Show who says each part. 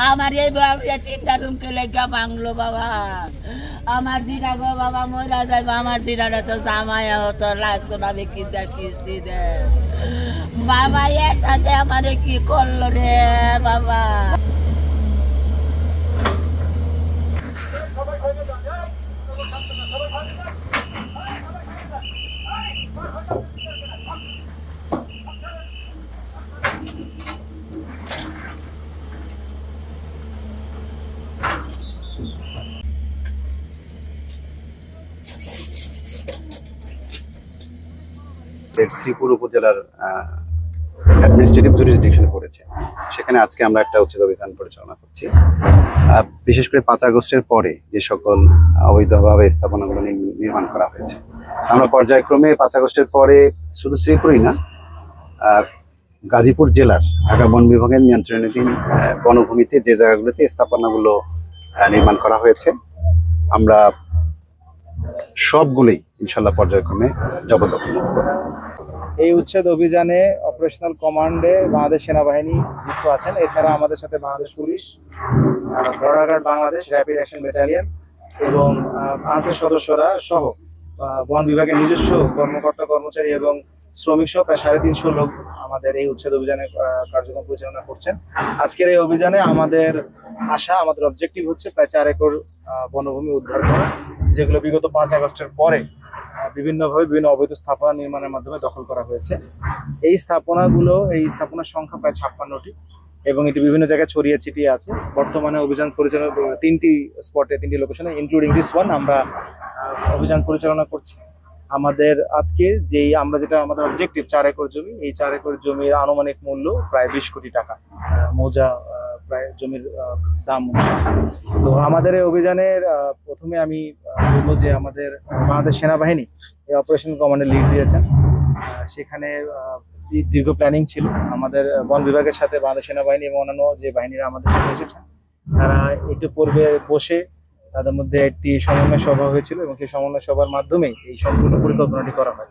Speaker 1: আমার এই তিনটা রুমকে লেগা ভাঙলো বাবা। আমার দিনা গো বাবা মরা যাইব, আমার দিনাটা তো জামাই হতো লাগতো না, আমি কিস্তি দে বাবা। এর সাথে আমারে কি করলো রে বাবা।
Speaker 2: শ্রীপুর উপজেলার অ্যাডমিনিস্ট্রেটিভ জুরিসডিকশনে পড়েছে। সেখানে আজকে আমরা একটা উচ্ছেদ অভিযান পরিচালনা করছি। বিশেষ করে 5 আগস্টের পরে যে সকল অবৈধভাবে স্থাপনাগুলো নির্মাণ করা হয়েছে, আমরা পর্যায়ক্রমে 5 আগস্টের পরে শুধু শ্রীপুরই না, গাজীপুর জেলার ঢাকা বন বিভাগের নিয়ন্ত্রণাধীন বনভূমিতে যে জায়গাগুলোতে স্থাপনাগুলো নির্মাণ করা হয়েছে, আমরা সবগুলোই ইনশাল্লাহ পর্যায়ক্রমে জবরদখল মুক্ত করব।
Speaker 3: এই উচ্ছেদ অভিযানে অপারেশনাল কমান্ডে বাংলাদেশ সেনাবাহিনী যুক্ত আছেন। এছাড়া আমাদের সাথে Bangladesh police, border guard Bangladesh, rapid action battalion এবং আনসার সদস্যরা সহ বন বিভাগের নিজস্ব কর্মকর্তা কর্মচারী এবং শ্রমিক সহ প্রায় 350 লোক আমাদের এই উচ্ছেদ অভিযানে কার্যক্রম পরিচালনা করছেন। আজকের এই অভিযানে আমাদের আমাদের অবজেক্টিভ হচ্ছে প্রায় 4 একর বনভূমি উদ্ধার করা, যেগুলো বিগত 5 আগস্টের পরে বিভিন্নভাবে বিভিন্ন অবৈধ স্থাপনা নির্মাণের মাধ্যমে দখল করা হয়েছে। এই স্থাপনার সংখ্যা প্রায় 56টি এবং এটি বিভিন্ন জায়গায় ছড়িয়ে ছিটিয়ে আছে। বর্তমানে অভিযান পরিচালনা 3টি স্পটে, 3টি লোকেশনে ইনক্লুডিং দিস ওয়ান আমরা অভিযান পরিচালনা করছি। আমাদের আজকে আমাদের অবজেক্টিভ 4 একর জমি, এই 4 একর জমির আনুমানিক মূল্য প্রায় 20 কোটি টাকা, মৌজা প্রায় জমির দাম অনুসারে। তো আমাদের এই অভিযানের প্রথমে আমি বলবো যে আমাদের বাংলাদেশ সেনাবাহিনী এই অপারেশন কমান্ডে লিড দিয়েছেন। সেখানে দীর্ঘ প্ল্যানিং ছিল। আমাদের বন বিভাগের সাথে বাংলাদেশ সেনাবাহিনী এবং অন্যান্য যে বাহিনীরা আমাদের সাথে এসেছেন, তারা ইতিপূর্বে বসে তাদের মধ্যে একটি সমন্বয় সভা হয়েছিল এবং সেই সমন্বয় সভার মাধ্যমে এই সম্পূর্ণ পরিকল্পনাটি করা হয়।